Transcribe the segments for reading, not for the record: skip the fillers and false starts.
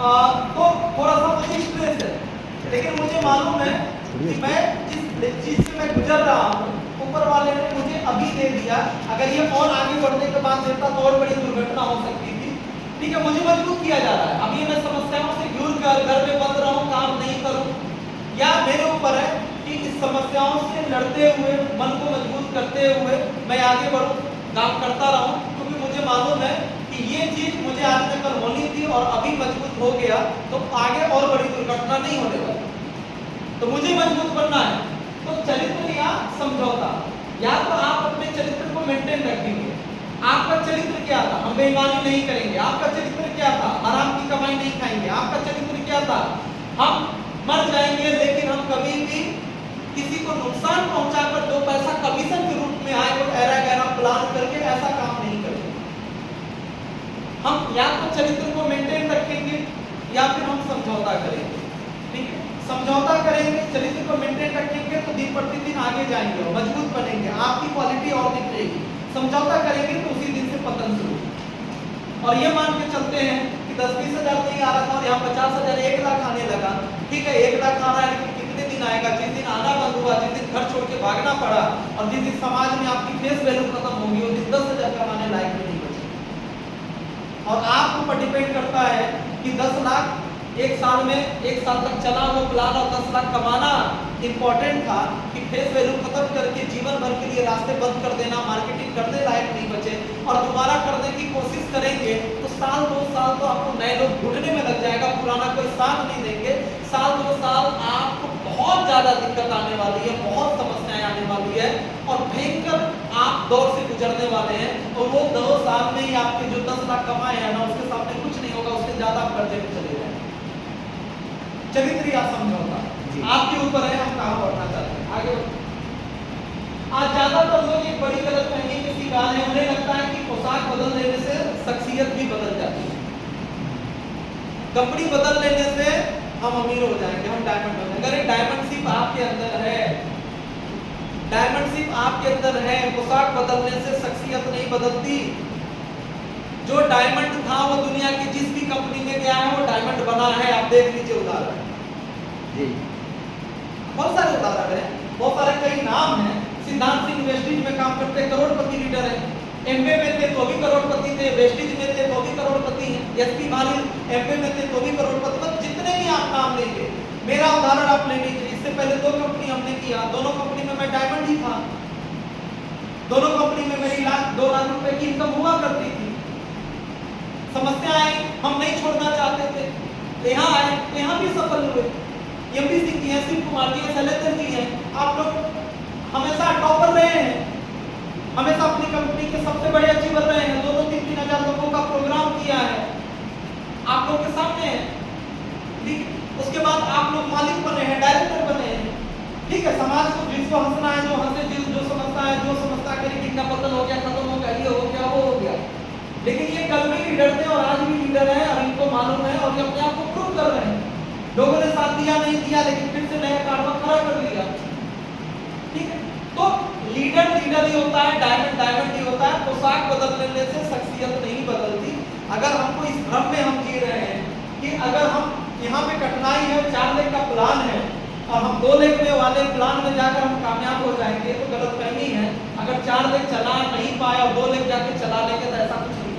तो थोड़ा सा मुझे स्ट्रेस है, लेकिन मुझे मालूम है कि मैं जिस चीज से मैं गुजर रहा हूँ ऊपर वाले ने मुझे अभी दे दिया, अगर ये और आगे बढ़ने के बाद देता तो और बड़ी दुर्घटना हो सकती थी। ठीक है, मुझे मजबूर किया जा रहा है, अभी मैं समस्याओं से घूर कर घर में बंद रहूं, काम नहीं करूं, या मेरे ऊपर है कि इस समस्याओं से लड़ते हुए मन को मजबूत करते हुए मैं आगे बढ़ूं, काम करता रहूं, क्योंकि मुझे मालूम है कि ये चीज मुझे आज तक होनी थी और अभी मजबूत हो गया तो आगे और बड़ी दुर्घटना नहीं होने वाली। तो मुझे मजबूत बनना है, तो चरित्र या समझौता, या तो आप अपने चरित्र को मेंटेन रखेंगे। आपका चरित्र क्या था? हम बेईमानी नहीं करेंगे। आपका चरित्र क्या था? हराम की कमाई नहीं खाएंगे। आपका चरित्र क्या था? हम मर जाएंगे लेकिन हम कभी भी किसी को नुकसान पहुंचाकर 2 पैसा कमीशन के रूप में आए और ऐरा गहरा प्लान करके ऐसा काम नहीं करेंगे। हम या तो चरित्र को मेंटेन रखेंगे या फिर हम समझौता करेंगे। ठीक है, समझौता करेंगे, चरित्र को मेंटेन रखेंगे तो दिन प्रतिदिन आगे जाएंगे और मजबूत बनेंगे, आपकी क्वालिटी और निखरेगी। समझौता करेंगे तो उसी दिन से पतन शुरू। और ये मान के चलते हैं कि 10-20 हजार नहीं आ रहा था और यहाँ 50 हजार 1 लाख आने लगा। ठीक है, 1 लाख आ रहा है लेकिन कितने दिन आएगा? जिस दिन आना बंद हुआ, जिस दिन घर छोड़ के भागना पड़ा और जिस दिन समाज में आपकी फेस वैल्यू खत्म होगी, उस दिन 10 हजार कमाने लायक भी नहीं बचे। और आपके ऊपर डिपेंड करता है कि 10 लाख एक साल में 1 साल तक चला वो प्लान और 10 लाख कमाना इंपॉर्टेंट था कि फेस वैल्यू खत्म करके जीवन भर के लिए रास्ते बंद कर देना, मार्केटिंग करने लायक नहीं बचे और दोबारा करने की कोशिश करेंगे तो साल 2 साल तो आपको नए लोग ढूंढने में लग जाएगा, पुराना कोई साथ नहीं देंगे। साल 2 साल आपको बहुत ज्यादा दिक्कत आने वाली है, बहुत समस्याएं आने वाली है और भयंकर आप दौर से गुजरने वाले हैं और वो 2 साल में ही आपके जो 10 लाख कमाए हैं ना, उसके सामने कुछ नहीं होगा, उससे ज्यादा आप कर्जे में चले जाएंगे। चरित्र या समझौता आपके ऊपर है, हम कहां बढ़ना चाहते हैं, आगे बढ़ो। आज ज्यादातर लोग एक बड़ी गलतफहमी के शिकार हैं, उन्हें लगता है कि पोशाक बदल देने से शख्सियत भी बदल जाती है, कपड़ी बदल लेने से हम अमीर हो जाएंगे, हम डायमंड बन जाएंगे। अरे डायमंड सिर्फ आपके अंदर है, डायमंड सिर्फ आपके अंदर है, पोशाक बदलने से शख्सियत नहीं बदलती। जो डायमंड था वो दुनिया की जिस भी कंपनी में गया है वो डायमंड बना है, आप देख लीजिए उदाहरण जी, बहुत सारे उदाहरण हैं, बहुत सारे कई नाम हैं। सिद्धांत सिंह वेस्टिज में काम करते करोड़पति लीडर हैं, एमबे में थे तो भी करोड़पति थे, वेस्टिज में थे तो भी करोड़पति हैं, एसपी मालिक एमबे में थे तो भी करोड़पति, मतलब जितने भी आप नाम लेंगे। मेरा उदाहरण आप ले लीजिए, इससे पहले 2 कंपनी हमने किया, दोनों कंपनी में मैं डायमंड ही था, दोनों कंपनी में मेरी 2 लाख रुपए की इनकम हुआ करती थी। समस्या आई, हम नहीं छोड़ना चाहते थे, यहाँ आए, यहाँ भी सफल हुए। एमपी सिंह जी हैं, शिव कुमार जी हैं, शैलेंद्र जी हैं, आप लोग हमेशा टॉपर रहे हैं, हमेशा अपनी कंपनी के सबसे बड़े अचीवर रहे हैं, 2-3 हजार लोगों का प्रोग्राम किया है, आप लोग के सामने है। ठीक, उसके बाद आप लोग मालिक बने हैं, डायरेक्टर बने हैं। ठीक है, समाज को जिसको हंसना है, जो हंसे, जो समझता है, जो समझता है कि इनका पतन हो गया, खत्म हो गया, ये हो गया, वो हो गया। लेकिन ये कल भी लीडर थे और आज भी लीडर है और इनको मालूम है और ये अपने आप को प्रूव कर रहे हैं। लोगों ने साथ दिया नहीं दिया लेकिन फिर से नया कारवा खड़ा कर दिया। ठीक है, तो लीडर लीडर ही होता है, डायमंड डायमंड ही होता है। पोशाक बदल लेने से शख्सियत नहीं बदलती। अगर हमको इस भ्रम में हम जी रहे हैं कि अगर हम यहाँ पे कठिनाई है, 4 लेख का प्लान है और हम 2 लेख में वाले प्लान में जाकर हम कामयाब हो जाएंगे तो गलतफहमी है। अगर 4 लेख चला नहीं पाए और 2 लेख जाके चला लेंगे तो ऐसा कुछ नहीं।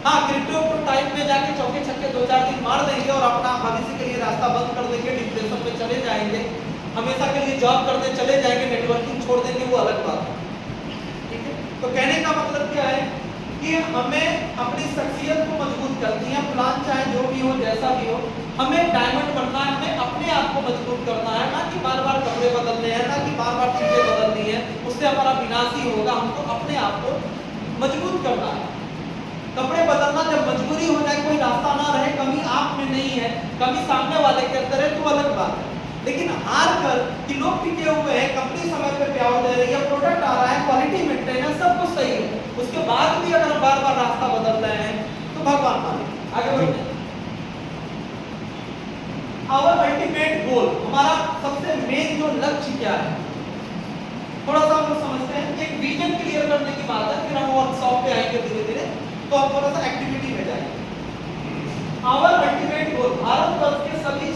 हाँ, क्रिप्टो टाइप में जाके चौके छक्के 2-4 दिन मार देंगे और अपना भविष्य के लिए रास्ता बंद कर देंगे, डिप्रेशन में चले जाएंगे, हमेशा के लिए जॉब करने चले जाएंगे, नेटवर्किंग छोड़ देंगे, वो अलग बात है। ठीक है, तो कहने का मतलब क्या है कि हमें अपनी शख्सियत को मजबूत करनी है, प्लान चाहे जो भी हो, जैसा भी हो, हमें डायमंड बनना है, हमें अपने आप को मजबूत करना है, ना कि बार-बार कपड़े बदलने हैं, ना कि बार-बार चीजें बदलनी है, उससे हमारा विनाश ही होगा। हमको अपने आप को मजबूत करना है। कपड़े बदलना जब मजबूरी हो जाए, कोई रास्ता ना रहे, कमी आप में नहीं है, कमी सामने वाले के अंदर है, तो अलग बात है। लेकिन हार कर कि लोग टिके हुए हैं, कंपनी समय पे प्यार दे रही है, प्रोडक्ट आ रहा है, क्वालिटी मेंटेन है, सब कुछ सही है, उसके बाद भी अगर बार-बार रास्ता बदल रहे हैं तो भगवान मालिक। आगे बढ़ते हैं। आवर अल्टीमेट गोल, हमारा सबसे मेन जो लक्ष्य क्या है, थोड़ा सा हम समझते हैं। एक विजन क्लियर करने की बात है, फिर हम वर्कशॉप पे आएंगे धीरे धीरे, तो आप थोड़ा सा एक्टिविटी में जाएंगे। आवर अल्टीमेट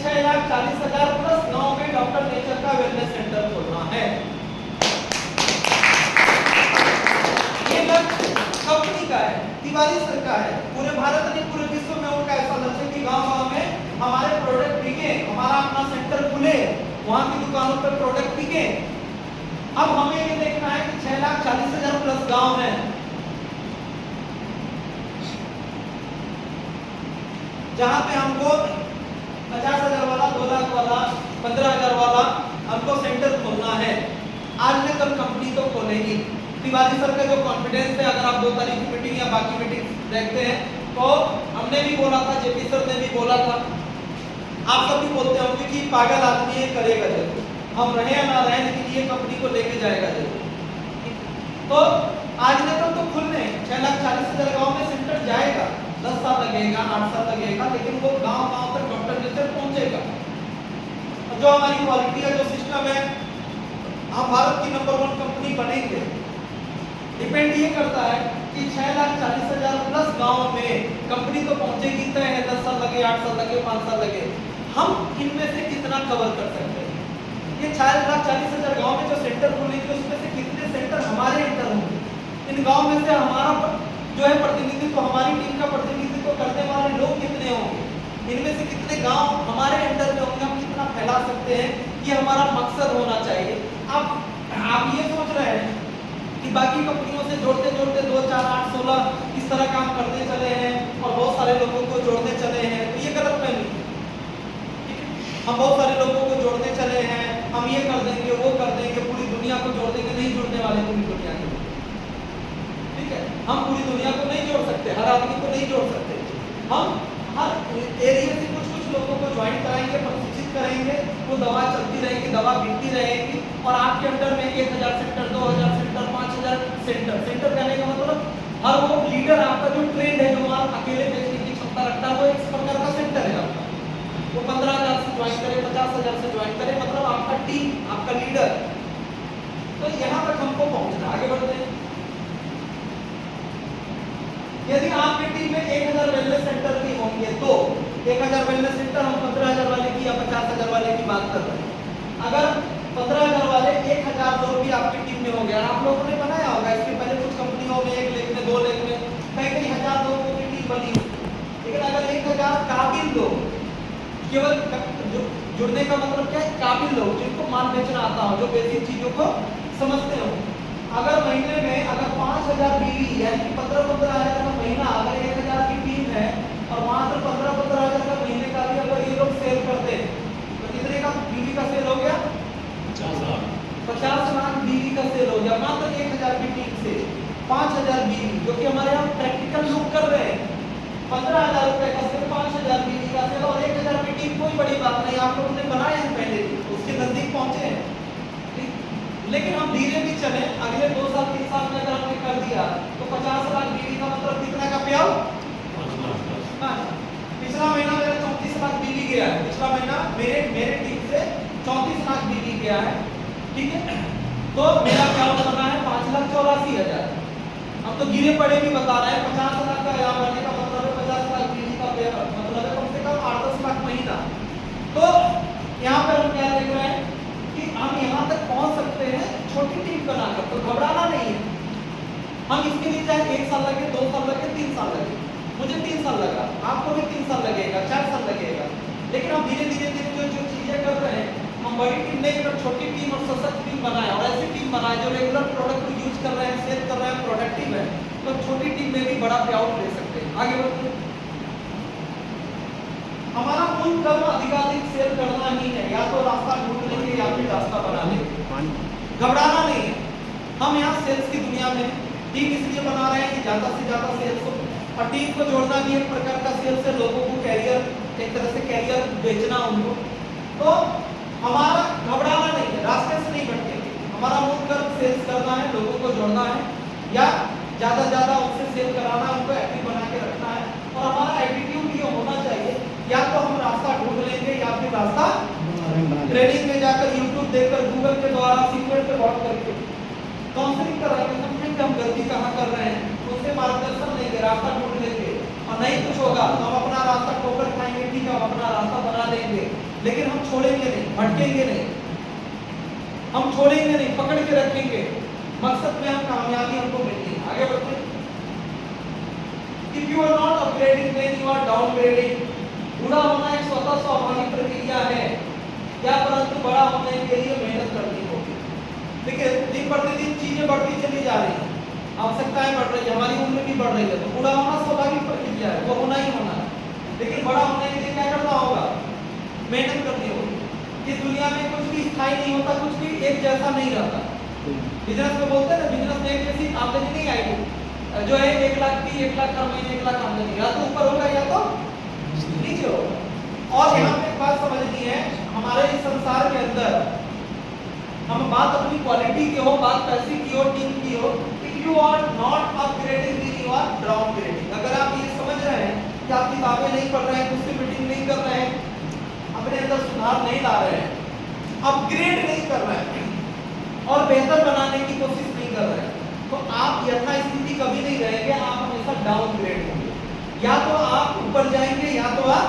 6,40,000 प्लस गांव में डॉक्टर नेचर का वेलनेस सेंटर खोलना है। ये लक्ष्य कंपनी का है, तिवारी सर का है, पूरे भारत नहीं पूरे विश्व में उनका ऐसा लक्ष्य है कि गांव-गांव में हमारे प्रोडक्ट बिके, हमारा अपना सेंटर खुले, वहां की दुकानों पर प्रोडक्ट बिके। अब हमें ये देखना है कि 6,40,000 प्लस गांव है, जहां पे हमको 50,000 वाला, 2 लाख वाला, 15,000 वाला हमको सेंटर खोलना है। आज ने कल कंपनी तो खोलेगी। तिवारी सर का जो कॉन्फिडेंस है, अगर आप 2 तारीख की मीटिंग या बाकी मीटिंग देखते हैं तो हमने भी बोला था, जेपी सर ने भी बोला था, आप सब भी बोलते होंगे कि पागल आदमी है, करेगा जरूर, हम रहे या ना रहे लेकिन ये कंपनी को लेके जाएगा जरूर। तो आज ने कल तो खुलने 6,40,000 गांव में सेंटर जाएगा, 10 साल लगेगा, 8 साल लगेगा, लेकिन वो गांव-गांव तक डॉक्टर नेचर पहुंचेगा। जो हमारी क्वालिटी है, जो सिस्टम है, हम भारत की नंबर 1 कंपनी बनेंगे। डिपेंड ये करता है कि 6,40,000 प्लस गांव में कंपनी तो पहुंचेगी तय है, 10 साल लगे, 8 साल लगे, 5 साल लगे, हम इनमें से कितना कवर कर सकते हैं। ये 6,40,000 गांव में जो सेंटर खुलेंगे उसमें से कितने सेंटर हमारे एंटर होंगे, इन गांव में से हमारा जो है प्रतिनिधित्व, हमारी टीम का प्रतिनिधित्व करने वाले लोग कितने होंगे, इनमें से कितने गांव हमारे अंडर में होंगे, हम कितना फैला सकते हैं, ये हमारा मकसद होना चाहिए। अब आप ये सोच रहे हैं कि बाकी कंपनियों से जोड़ते जोड़ते 2, 4, 8, 16 इस तरह काम करते चले हैं और बहुत सारे लोगों को जोड़ते चले हैं, तो ये गलत फहमी है। हम बहुत सारे लोगों को जोड़ते चले हैं, हम ये कर देंगे, वो कर देंगे, पूरी दुनिया को जोड़ देंगे, नहीं जुड़ने वाले पूरी दुनिया को, ठीक है। हम पूरी दुनिया को नहीं जोड़ सकते, हर आदमी को नहीं जोड़ सकते। हम हर एरिया से कुछ कुछ लोगों को ज्वाइन कराएंगे, प्रशिक्षित करेंगे, वो दवा चलती रहेगी, दवा बिकती रहेगी और आपके अंडर में 1,000 सेंटर, 2,000 सेंटर, 5,000 सेंटर। सेंटर कहने का मतलब हर वो लीडर आपका जो ट्रेंड है, जो माल अकेले बेचने की क्षमता रखता है, वो एक प्रकार का सेंटर है आपका। वो 15,000 से ज्वाइन करे, 50,000 से ज्वाइन करे, मतलब आपका टीम, आपका लीडर। तो यहाँ तक हमको पहुंचना, आगे बढ़ते हैं। यदि आपकी टीम में 1,000 वेलनेस सेंटर की होंगी तो 1,000 वेलनेस सेंटर, हम 15,000 वाले की या 50,000 वाले की बात कर रहे हैं। अगर 15,000 वाले 1,000 लोग भी आपकी टीम में हो गया, आप लोगों ने बनाया होगा इसके पहले कुछ कंपनियों में 1 लेख में, 2 लेख में कई हजार लोगों की टीम बनी हुई, लेकिन अगर 1,000 काबिल लोग, केवल जुड़ने का मतलब क्या है, काबिल लोग जिनको माल बेचना आता हो, जो बेसिक चीजों को समझते हो, अगर महीने में अगर 5,000 बीवी यानी कि 15,000 का महीना, अगर 1,000 की टीम है और मात्र 15,000 का महीने का भी अगर ये लोग सेल करते हैं तो कितने का बीवी का सेल हो गया? 50 लाख बीवी का सेल हो गया मात्र 1,000 की टीम से। 5,000 बीवी, जो कि हमारे यहाँ प्रैक्टिकल लोग कर रहे हैं, 15,000 रुपए का सेल, 5,000 बीवी का सेल और 1,000 की टीम, कोई बड़ी बात नहीं, आप लोगों ने बनाए हैं पहले, उसके नजदीक पहुंचे हैं। लेकिन हम धीरे भी चले, अगले 2 साल 3 साल में अगर हमने कर दिया तो 50 लाख बीवी का मतलब कितना का प्याऊ? 5 लाख। पिछला महीना मेरा 34 लाख बीवी गया है, पिछला महीना मेरे टीम से 34 लाख बीवी गया है, ठीक है। तो मेरा प्याऊ बना है 5,84,000। हम तो गिरे पड़े भी बता रहे हैं, 50 लाख का यहाँ बनने का मतलब है 50 लाख बीवी का मतलब है कम से कम 8-10 लाख महीना। तो यहाँ पर हम क्या देख रहे हैं कि हम यहाँ तक पहुँच सकते हैं छोटी टीम बनाकर, तो घबराना नहीं है। हम इसके लिए चाहे 1 साल लगे, 2 साल लगे, 3 साल लगे, मुझे 3 साल लगा, आपको भी 3 साल लगेगा, 4 साल लगेगा, लेकिन हम धीरे धीरे जो चीजें कर रहे हैं, हम बड़ी टीम नहीं कर, छोटी टीम और सशक्त टीम बनाए और ऐसी टीम बनाए जो रेगुलर प्रोडक्ट को यूज कर रहे हैं, सेल कर रहे हैं, प्रोडक्टिव है, तो छोटी टीम में भी बड़ा पेआउट ले सकते हैं। आगे बढ़ते हैं। हमारा मूल कर्म अधिकाधिक सेल करना ही है, या तो रास्ता ढूंढ लेंगे या फिर रास्ता बना लेंगे, घबराना नहीं है। हम यहाँ सेल्स की दुनिया में टीम इसलिए बना रहे हैं कि ज्यादा से ज्यादा सेल्स हो, और टीम को जोड़ना भी एक प्रकार का सेल्स है, लोगों को कैरियर, एक तरह से कैरियर बेचना उनको। तो हमारा घबराना नहीं है, रास्ते से नहीं भटकेंगे, हमारा मूल कर्म सेल्स करना है, लोगों को जोड़ना है या ज्यादा से ज्यादा उनसे सेल कराना है, उनको एक्टिव बना के रखना है। और हमारा एटीट्यूड ये होना चाहिए, या तो हम रास्ता ढूंढ लेंगे या फिर रास्ता ट्रेनिंग में जाकर, यूट्यूब देखकर, गूगल के द्वारा, सीक्रेट पे बहुत करके काउंसलिंग कराएंगे, समझेंगे हम गलती कहाँ कर रहे हैं, उससे मार्गदर्शन लेंगे, रास्ता ढूंढ लेंगे, और नहीं कुछ होगा तो हम अपना रास्ता ठोकर खाएंगे, ठीक है, हम अपना रास्ता बना लेंगे। भटकेंगे नहीं, हम छोड़ेंगे नहीं, पकड़ के रखेंगे, मकसद में हम कामयाबी हमको मिलती है। आगे बढ़ते हैं। If you are not upgrading, then you are downgrading. बूढ़ा होना एक स्वतः स्वाभाविक प्रक्रिया है, क्या परंतु बड़ा होने के लिए मेहनत करनी होगी। देखिए दिन प्रतिदिन चीजें बढ़ती चली जा रही हैं, आवश्यकताएं बढ़ रही है, हमारी उम्र भी बढ़ रही है, तो बूढ़ा होना स्वाभाविक प्रक्रिया है, वो होना ही होना है। लेकिन बड़ा होने के लिए क्या करना होगा? मेहनत करनी होगी। इस दुनिया में कुछ भी स्थायी नहीं होता, कुछ भी एक जैसा नहीं रहता। बिजनेस में बोलते हैं ना, बिजनेस में एक जैसी आमदनी नहीं आएगी। जो है 1 लाख की 1 लाख हर महीने 1 लाख आमदनी, या तो ऊपर होगा या तो नीचे होगा। और यहाँ पे एक बात समझनी है, हमारे इस संसार के अंदर हम बात अपनी क्वालिटी की हो, बात पैसे की हो, टीम की हो, if you are not upgrading then you are downgrading. अगर आप ये समझ रहे हैं कि आप किताबें नहीं पढ़ रहे हैं, कुछ भी मीटिंग नहीं कर रहे हैं, अपने अंदर सुधार नहीं ला रहे हैं, अपग्रेड नहीं कर रहे हैं और बेहतर बनाने की कोशिश नहीं कर रहे हैं, तो आप यथास्थिति कभी नहीं रहेंगे, आप हमेशा डाउनग्रेड होंगे। या तो आप ऊपर जाएंगे या तो आप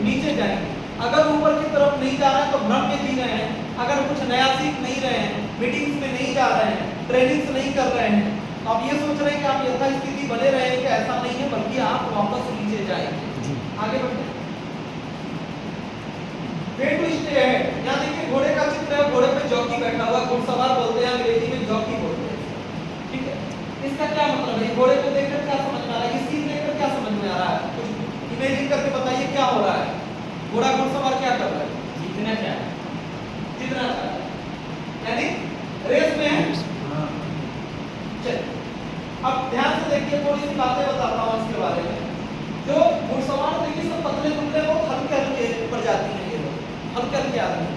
नीचे जाएंगे। अगर ऊपर की तरफ नहीं जा रहे हैं तो भ्रम में जी रहे हैं, अगर कुछ नया सीख नहीं रहे हैं, मीटिंग्स में नहीं जा रहे हैं, ट्रेनिंग्स नहीं कर रहे हैं, तो आप ये सोच रहे हैं कि आप यथास्थिति बने रहेंगे, ऐसा नहीं है, बल्कि आप वापस नीचे जाएंगे। आगे बढ़ते हैं। वे टू स्टे है, यहाँ देखिए घोड़े का चित्र है, घोड़े पे जॉकी बैठा हुआ, घुड़सवार बोलते हैं, अंग्रेजी में जॉकी बोलते हैं, ठीक है। इसका क्या मतलब है? घोड़े को देखकर क्या समझ में आ रहा है? ये सीन देखकर क्या समझ में आ रहा है? कुछ इमेजिन करके बताइए क्या हो रहा है? घोड़ा घुड़सवार क्या कर रहा है? जीतना चाह रहा है, जीतना चाह रहा है, यानी रेस में है। चलिए अब ध्यान से देखिए, थोड़ी सी बातें बताता हूँ इसके बारे में। जो घुड़सवार देखिए सब पतले दुबले, बहुत हल्के हल्के प्रजाति हैं ये लोग, हल्के हल्के आदमी।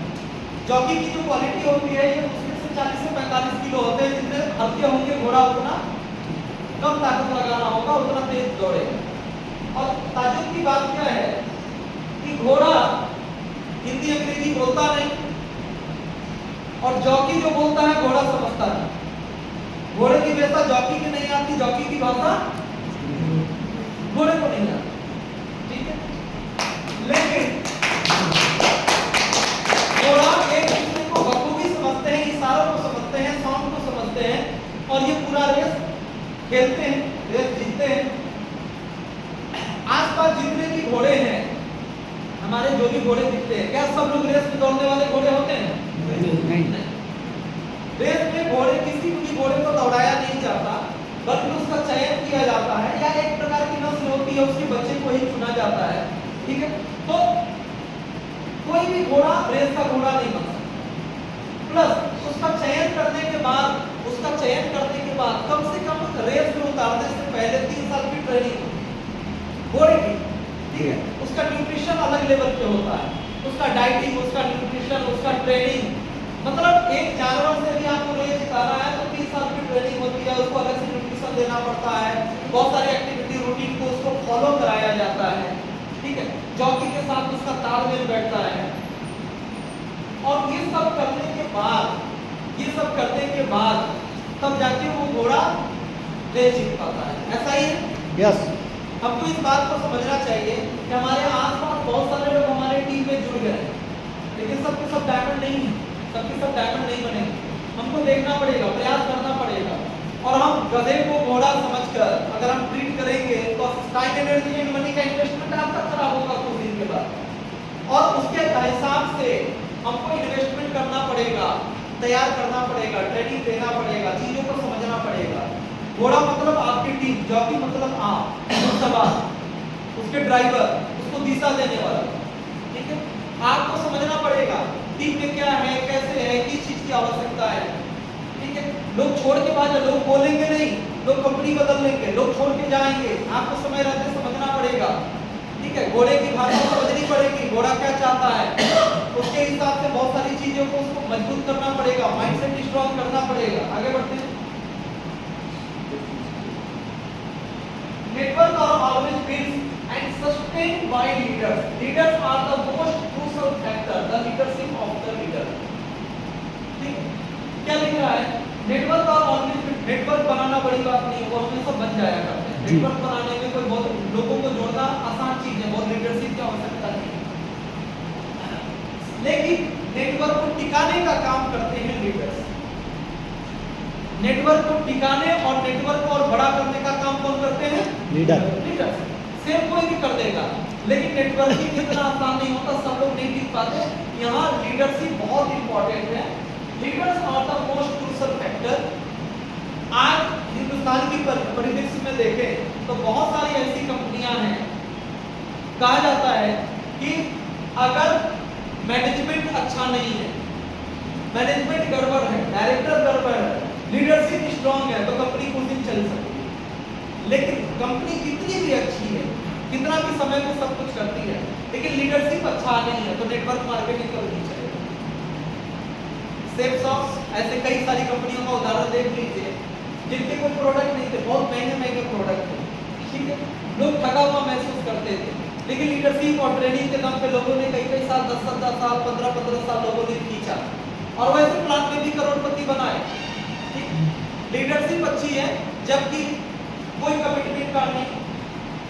जॉकी की जो क्वालिटी होती है, ये उसमें से 40 से 45 किलो होते हैं। जितने हल्के होंगे घोड़ा उतना कम ताकत लगाना होगा, उतना तेज दौड़ेगा। और ताजुब की बात क्या है कि घोड़ा हिंदी अंग्रेजी बोलता नहीं, और जॉकी जो बोलता है घोड़ा समझता नहीं। घोड़े की भाषा जॉकी की नहीं आती, जॉकी की भाषा घोड़े को नहीं आती, ठीक है। लेकिन घोड़ा एक दूसरे को बखूबी समझते हैं, इशारों को समझते हैं, साउंड को समझते हैं, और ये पूरा रेस खेलते हैं, रेस जीतते हैं। आसपास जितने भी घोड़े हैं, हमारे जो भी घोड़े दिखते हैं, क्या सब लोग रेस में दौड़ने वाले घोड़े होते हैं? नहीं। रेस में घोड़े, किसी भी घोड़े को दौड़ाया नहीं जाता, बल्कि उसका चयन किया जाता है, या एक प्रकार की नस्ल होती है, उसके बच्चे को ही चुना जाता है, ठीक है। तो कोई भी घोड़ा रेस का घोड़ा नहीं बन सकता। प्लस उसका चयन करने के बाद कम से कम रेस में उतारने से पहले 3 साल की ट्रेनिंग होती है घोड़े की, ठीक है। उसका न्यूट्रिशन अलग लेवल पे होता है, उसका डाइटिंग, उसका न्यूट्रिशन, उसका ट्रेनिंग, मतलब एक जानवर से भी आपको रेस जिताना है तो 3 साल की ट्रेनिंग होती है, उसको अलग से न्यूट्रिशन देना पड़ता है, बहुत सारी एक्टिविटी रूटीन को उसको फॉलो कराया जाता है, ठीक है। जॉकी के साथ उसका तालमेल बैठता है, और ये सब करने के बाद तब जाके वो घोड़ा रेस जीत पाता है। ऐसा ही है। यस। हमको इस बात को समझना चाहिए कि हमारे आसपास बहुत सारे लोग हमारे टीम में जुड़ गए, लेकिन सबके सब डायमंड नहीं है, सबके सब डायमंड नहीं बनेंगे। हमको देखना पड़ेगा, प्रयास करना पड़ेगा, और हम गधे को घोड़ा समझकर अगर हम ट्रीट करेंगे तो टाइम, एनर्जी एंड मनी का इन्वेस्टमेंट आपका खराब होगा कुछ दिन के बाद, और उसके हिसाब से हमको इन्वेस्टमेंट करना पड़ेगा, तैयार करना पड़ेगा, ट्रेनिंग देना पड़ेगा, चीजों को समझना पड़ेगा। घोड़ा मतलब आपकी टीम, जॉकी मतलब आप, सवार, उसके ड्राइवर, उसको दिशा देने वाला, ठीक है। आपको समझना पड़ेगा टीम में क्या है, कैसे है, किस चीज की आवश्यकता है, ठीक है। लोग छोड़ के बाद लोग बोलेंगे नहीं, लोग कंपनी बदल लेंगे, लोग छोड़ के जाएंगे, आपको समय रहते समझना पड़ेगा, ठीक है। घोड़े की भाषा समझनी पड़ेगी, घोड़ा क्या चाहता है, उसके हिसाब से बहुत सारी चीजों को उसको मजबूत करना पड़ेगा, माइंडसेट स्ट्रॉन्ग करना पड़ेगा। आगे बढ़ते हैं। Network are always built and sustained by leaders. Leaders are the most crucial factor, the leadership of the leader. ठीक है? क्या लिख रहा है? नेटवर्क और ऑलवेज बिल्ट। नेटवर्क बनाना बड़ी बात नहीं है, वो हमेशा बन जाया करते हैं। नेटवर्क बनाने में कोई बहुत लोगों को जोड़ना आसान चीज है, बहुत लीडरशिप की आवश्यकता नहीं है। लेकिन नेटवर्क को टिकाने का काम करते हैं लीडर्स। नेटवर्क को टिकाने और नेटवर्क को और बड़ा करने का काम कौन करते हैं? लीडर्स। सेम कोई भी कर देगा, लेकिन नेटवर्किंग इतना आसान नहीं होता, सब लोग नहीं टिक पाते। यहाँ लीडरशिप बहुत इंपॉर्टेंट है। Leaders are the most crucial factor. आज हिंदुस्तान की परिदृश्य में देखें तो बहुत सारी ऐसी कंपनियां हैं, कहा जाता है कि अगर मैनेजमेंट अच्छा नहीं है, मैनेजमेंट गड़बड़ है, डायरेक्टर गड़बड़ है, लीडरशिप स्ट्रांग है, तो कंपनी कुछ दिन चल सकती है। लेकिन कंपनी कितनी भी अच्छी है, कितना भी समय में सब कुछ करती है, लेकिन लीडरशिप अच्छा नहीं है, तो नेटवर्क मार्केटिंग कभी नहीं चलेगा। सेल्सफोर्स ऐसे कई सारी कंपनियों का उदाहरण देख लीजिए, जिनके कोई प्रोडक्ट नहीं थे, बहुत महंगे महंगे प्रोडक्ट थे, ठीक है, लोग ठगा हुआ महसूस करते थे, लेकिन लीडरशिप और ट्रेनिंग के दम पे लोगों ने कई कई साल, 10-10 साल, 15-15 साल लोगों ने खींचा और वैसे प्लान में भी करोड़पति बनाए। लीडरशिप अच्छी है, जबकि कोई कमिटमेंट का नहीं,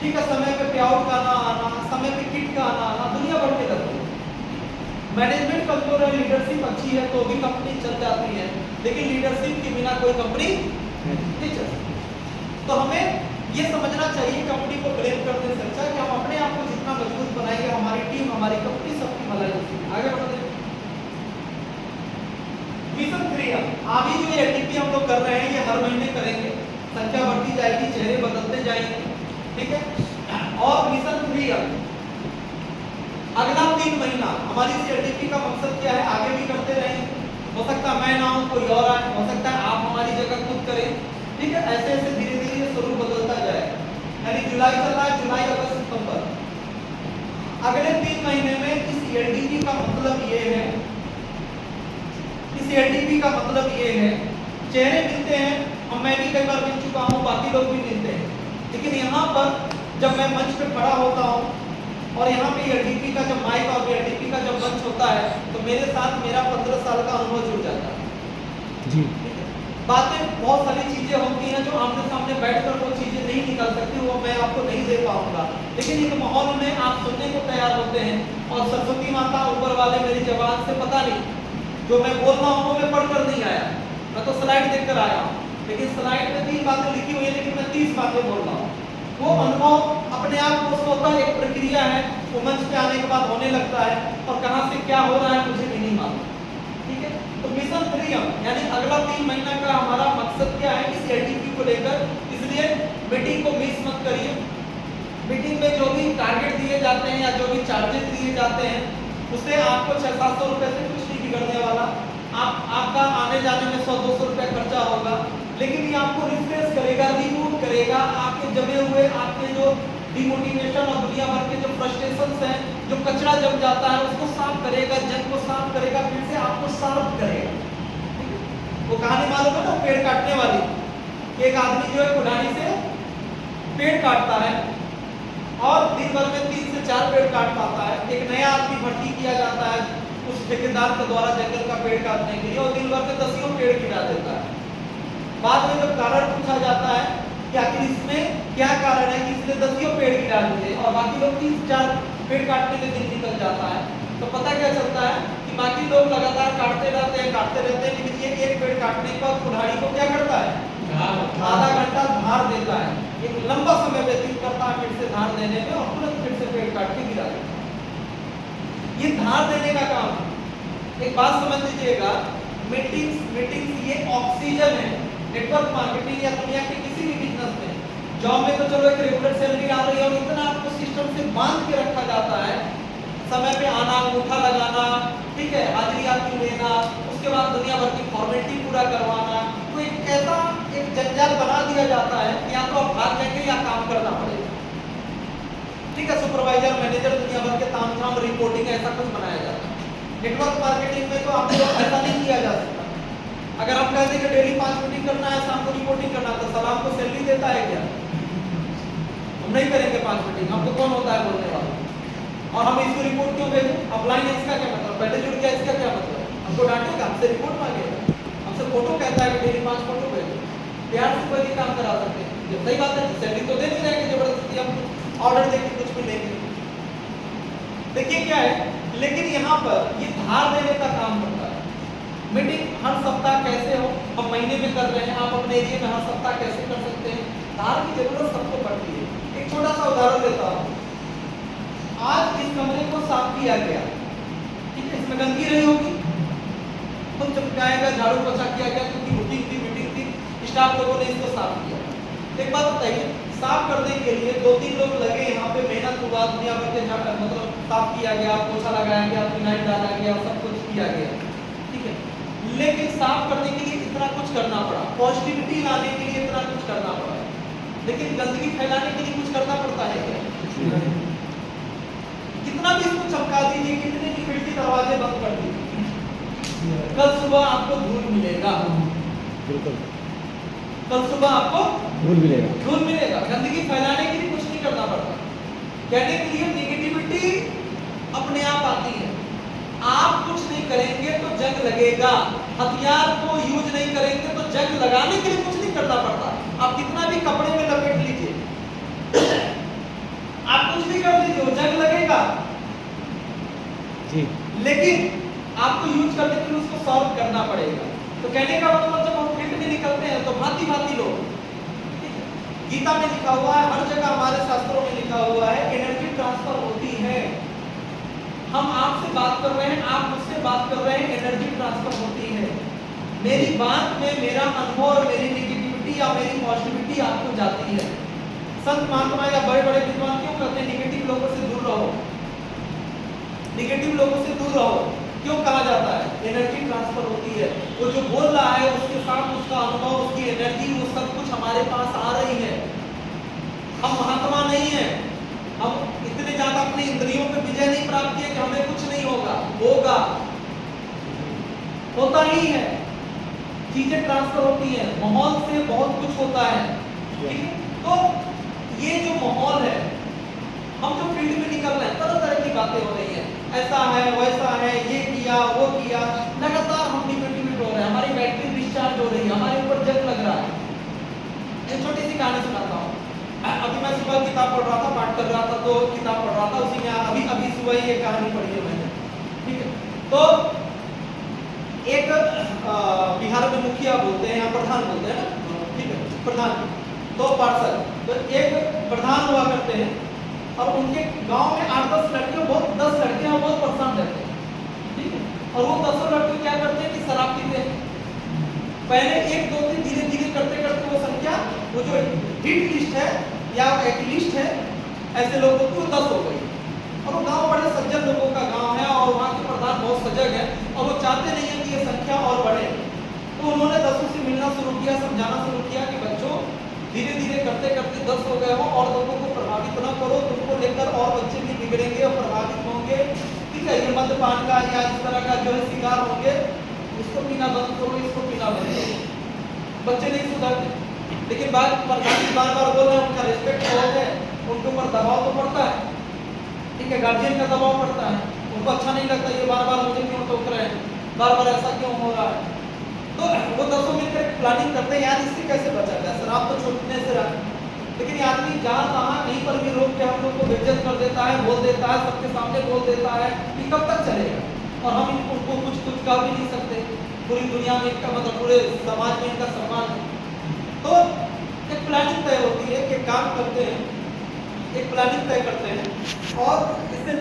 ठीक है, समय पे पे आउट का ना आना, समय पे किट का आना, दुनिया भर के लगते। मैनेजमेंट कमजोर है, लीडरशिप अच्छी है, तो भी कंपनी चल जाती है, लेकिन लीडरशिप के बिना कोई कंपनी नहीं चल सकती। तो हमें ये समझना चाहिए, कंपनी को ब्लेम करने से अच्छा कि हम अपने आप को जितना मजबूत बनाएंगे, हमारी टीम, हमारी कंपनी, सबकी भलाई होगी। आगे बढ़ते हैं। मिशन 3 अभी जो एक्टिविटी हम लोग कर रहे हैं, ये हर महीने करेंगे, संख्या बढ़ती जाएगी, चेहरे बदलते जाएंगे, ठीक है। और मिशन 3 अगला 3 महीना हमारी इस एक्टिविटी का मकसद क्या है, आगे भी करते रहेंगे। हो सकता है मैं ना हूं, कोई और आए, हो सकता है आप हमारी जगह खुद करें, ठीक है। ऐसे ऐसे धीरे धीरे ये स्वरूप बदलता जाएगा। यानी जुलाई चल रहा है, जुलाई, अगस्त, सितंबर, अगले 3 महीने में इस एलडीपी का मतलब ये है, इस एलडीपी का मतलब ये है, चेहरे मिलते हैं, अब मैं भी कई बार मिल चुका हूँ, बाकी लोग भी मिलते हैं, लेकिन यहाँ पर जब मैं मंच पे खड़ा होता हूँ और यहाँ पे एलडीपी का जब माइक और एलडीपी का जब मंच होता है, तो मेरे साथ मेरा 15 साल का अनुभव जुड़ जाता है जी। बातें बहुत सारी चीजें होती हैं जो आमने सामने बैठकर वो चीजें नहीं निकल सकती, वो मैं आपको नहीं दे पाऊंगा, लेकिन एक माहौल में आप सुनने को तैयार होते हैं। और सरस्वती माता ऊपर वाले मेरी जबान से पता नहीं, जो मैं बोल रहा हूँ वो मैं पढ़कर नहीं आया, मैं तो स्लाइड देखकर आया हूँ, लेकिन स्लाइड में 3 बातें लिखी हुई है, लेकिन मैं 30 बातें बोल रहा हूँ। वो अनुभव अपने आप को होता है, एक प्रक्रिया है, वो मंच पे आने के बाद होने लगता है, और कहाँ से क्या हो रहा है मुझे भी नहीं मालूम, ठीक है। तो मिशन 3 यानी अगला 3 महीना का हमारा मकसद क्या है इस एलडीपी को लेकर, इसलिए मीटिंग को मिस मत करिए। मीटिंग में जो भी टारगेट दिए जाते हैं या जो भी चार्जेस दिए जाते हैं, उससे आपको 600-700 रुपए से कुछ नहीं बिगड़ने वाला। आपका आने जाने में 100-200 रुपया खर्चा होगा, लेकिन ये आपको रिफ्रेश करेगा, रिमूव करेगा, आपके जमे हुए आपके जो डिमोटिवेशन और दुनिया भर के जो फ्रस्ट्रेशंस हैं, जो कचरा जम जाता है, उसको साफ करेगा, जंग को साफ करेगा, फिर से आपको शार्प करेगा। वो कहानी मालूम है ना, पेड़ काटने वाली, एक आदमी जो है कुल्हाड़ी से पेड़ काटता है और दिन भर में 3 से 4 पेड़ काट पाता है। एक नया आदमी भर्ती किया जाता है उस ठेकेदार के द्वारा जंगल का पेड़ काटने के लिए, और दिन भर में 10 पेड़ गिरा देता है। बाद में जब कारण पूछा जाता है कि आखिर इसमें क्या कारण है कि इसने 10 पेड़ गिरा दिए और बाकी लोग 3-4 पेड़ काटने के दिन निकल जाता है, तो पता क्या चलता है कि बाकी लोग लगातार काटते रहते हैं, लेकिन ये एक पेड़ काटने पर कुल्हाड़ी को क्या करता है, आधा घंटा धार देता है, एक लंबा समय व्यतीत करता है फिर से धार देने में, और तुरंत फिर से पेड़ काट के गिरा देता है। ये धार देने का काम है। एक बात समझ लीजिएगा, मीटिंग्स ये ऑक्सीजन है नेटवर्क मार्केटिंग या दुनिया के किसी भी बिजनेस में। जॉब में तो चलो एक रेगुलर सैलरी आ रही है और इतना आपको सिस्टम से बांध के रखा जाता है, समय पे आना, अंगूठा लगाना, ठीक है, हाजिरी आपकी लेना, उसके बाद दुनिया भर की फॉर्मेलिटी पूरा करवाना, तो एक ऐसा एक जंजाल बना दिया जाता है कि या तो आप भाग जाएंगे या काम करना पड़ेगा, ठीक है। सुपरवाइजर, मैनेजर, दुनिया भर के तामझाम, रिपोर्टिंग, ऐसा कुछ बनाया जाता है। नेटवर्क मार्केटिंग में तो आपको ऐसा नहीं किया जा सकता। अगर हम कहते हैं कि डेली 5 मीटिंग करना है, शाम को रिपोर्टिंग करना है, तो साला हमको सैलरी देता है क्या? हम नहीं करेंगे 5 मीटिंग, हमको कौन होता है बोलने वाला? और हम इसको रिपोर्ट क्यों भेजें? अपलाइन है, इसका क्या मतलब? पहले जुड़ गया, इसका क्या मतलब? हमको डांटेगा, हमसे रिपोर्ट मांगेगा, हमसे फोटो कहता है कि डेली 5 फोटो भेजो। प्यार से कोई काम करा सकते हैं, जब सही बात है, सैलरी तो दे नहीं रहेंगे, जबरदस्ती हम ऑर्डर देके कुछ भी लेंगे। देखिए क्या है, लेकिन यहाँ पर ये धार देने का काम करता है। मीटिंग हर सप्ताह कैसे हो, हम महीने में कर रहे हैं, आप अपने एरिया में हर सप्ताह कैसे कर सकते हैं, धार की जरूरत सबको पड़ती है। एक छोटा सा उदाहरण देता हूँ। आज इस कमरे को साफ किया गया, ठीक है, इसमें गंदगी रही होगी, तो चमकाएगा, झाड़ू पोछा किया गया क्योंकि मीटिंग थी, स्टाफ लोगों ने इसको साफ किया। एक बात बताइए, साफ करने के लिए 2-3 लोग लगे, यहाँ पे मेहनत हुआ, दुनिया भर के मतलब साफ किया गया, पोछा लगाया गया, फिनाइल डाला गया, सब कुछ किया गया, ठीक है, लेकिन साफ करने के लिए इतना कुछ करना पड़ा, पॉजिटिविटी लाने के लिए इतना कुछ करना पड़ा, लेकिन गंदगी फैलाने के लिए कुछ करना पड़ता है क्या? कितना भी इसको चमका दीजिए, कितने भी खिड़की दरवाजे बंद कर दीजिए, कल सुबह आपको धूल मिलेगा। बिल्कुल, कल सुबह आपको धूल मिलेगा। गंदगी फैलाने के लिए कुछ नहीं करना पड़ता। कहने के लिए नेगेटिविटी अपने आप आती है। आप कुछ नहीं करेंगे तो जंग लगेगा। हथियार को यूज नहीं करेंगे तो जंग लगाने के लिए कुछ नहीं करना पड़ता। आप कितना भी कपड़े में लपेट लीजिए, आप कुछ भी कर लीजिए, वो जंग लगेगा जी, लेकिन आपको यूज करने के लिए उसको सॉल्व करना पड़ेगा। तो कहने का मतलब जब हम फील्ड में निकलते हैं तो भांति भांति लोग, गीता में लिखा हुआ है, हर जगह हमारे शास्त्रों में लिखा हुआ है, एनर्जी ट्रांसफर होती है। हम आपसे बात कर रहे हैं, आप मुझसे बात कर रहे हैं, एनर्जी ट्रांसफर होती है। मेरी बात में मेरा अनुभव और मेरी नेगेटिविटी या मेरी पॉजिटिविटी आपको जाती है। संत महात्मा या बड़े बड़े विद्वान क्यों कहते हैं नेगेटिव लोगों से दूर रहो, नेगेटिव लोगों से दूर रहो? क्यों कहा जाता है? एनर्जी ट्रांसफर होती है। वो जो बोल रहा है उसके साथ उसका अनुभव, उसकी एनर्जी, वो सब कुछ हमारे पास आ रही है। हम महात्मा नहीं है, हम इतने ज्यादा अपनी इंद्रियों पे विजय नहीं प्राप्त किए कि हमें कुछ नहीं होगा, होगा, होता ही है। चीजें ट्रांसफर होती है, माहौल से बहुत कुछ होता है, ठीक है? तो ये जो माहौल है, हम जो फील्ड में निकल रहे हैं, तरह तरह की बातें हो रही है, ऐसा है वैसा है, ये किया वो किया, लगातार हम डिमोटिवेट हो रहे हैं, हमारी बैटरी डिस्चार्ज हो रही है, हमारे ऊपर जंग लग रहा है। एक छोटी सी कहानी सुनाता हूँ। अभी मैं सुबह किताब पढ़ रहा था, पाठ कर रहा था, तो किताब पढ़ रहा था, उसी में अभी सुबह ही एक कहानी पढ़ी है मैंने, ठीक है? तो एक बिहार में मुखिया बोलते हैं या प्रधान बोलते हैं ना, ठीक है, प्रधान, दो पार्षद, तो एक प्रधान हुआ करते हैं और उनके गांव में 8-10 लड़कियों, बहुत 10 लड़कियां बहुत परेशान रहते हैं, ठीक है? और वो 10 लड़के क्या करते हैं कि शराब पीते हैं। पहले 1, 2, 3 धीरे धीरे करते करते वो संख्या, वो जो हिट लिस्ट है या एक लिस्ट है, ऐसे लोगों की 10 हो गई। और वो गांव बड़े सज्जन लोगों का गांव है और वहाँ के प्रधान बहुत सजग है और वो चाहते नहीं है कि ये संख्या और बढ़े। तो उन्होंने 10 से मिलना शुरू किया, समझाना शुरू किया कि बच्चों धीरे धीरे करते करते 10 हो गए हो और लोगों को प्रभावित ना करो, तुमको लेकर और बच्चे भी बिगड़ेंगे और प्रभावित होंगे, ठीक है? ये मद्यपान का या इस तरह का जो है शिकार होंगे, इसको पीना बंद करो, इसको पीना बंद करो। बच्चे नहीं सुधरते, लेकिन प्रधान बार बार बोल रहे हैं, उनका रिस्पेक्ट बहुत है, उनके ऊपर दबाव तो पड़ता है, ठीक है, गार्जियन का दबाव पड़ता है, उनको अच्छा नहीं लगता ये बार बार मुझे क्यों टोक रहे हैं, बार बार ऐसा क्यों हो रहा है। तो वो 10 मिलकर प्लानिंग करते हैं, यार इससे कैसे बचा जाए, शराब तो छूटने से रहा। लेकिन ये आदमी जहाँ तहाँ कहीं पर भी रोक के हम लोग को बेइज्जत कर देता है, बोल देता है, सबके सामने बोल देता है, कि कब तक चलेगा? और हम उनको कुछ कह भी नहीं सकते, पूरी दुनिया में इनका मतलब पूरे समाज में इनका सम्मान है। तो एक प्लानिंग तय होती है कि काम करते हैं, एक प्लानिंग तय करते हैं और इससे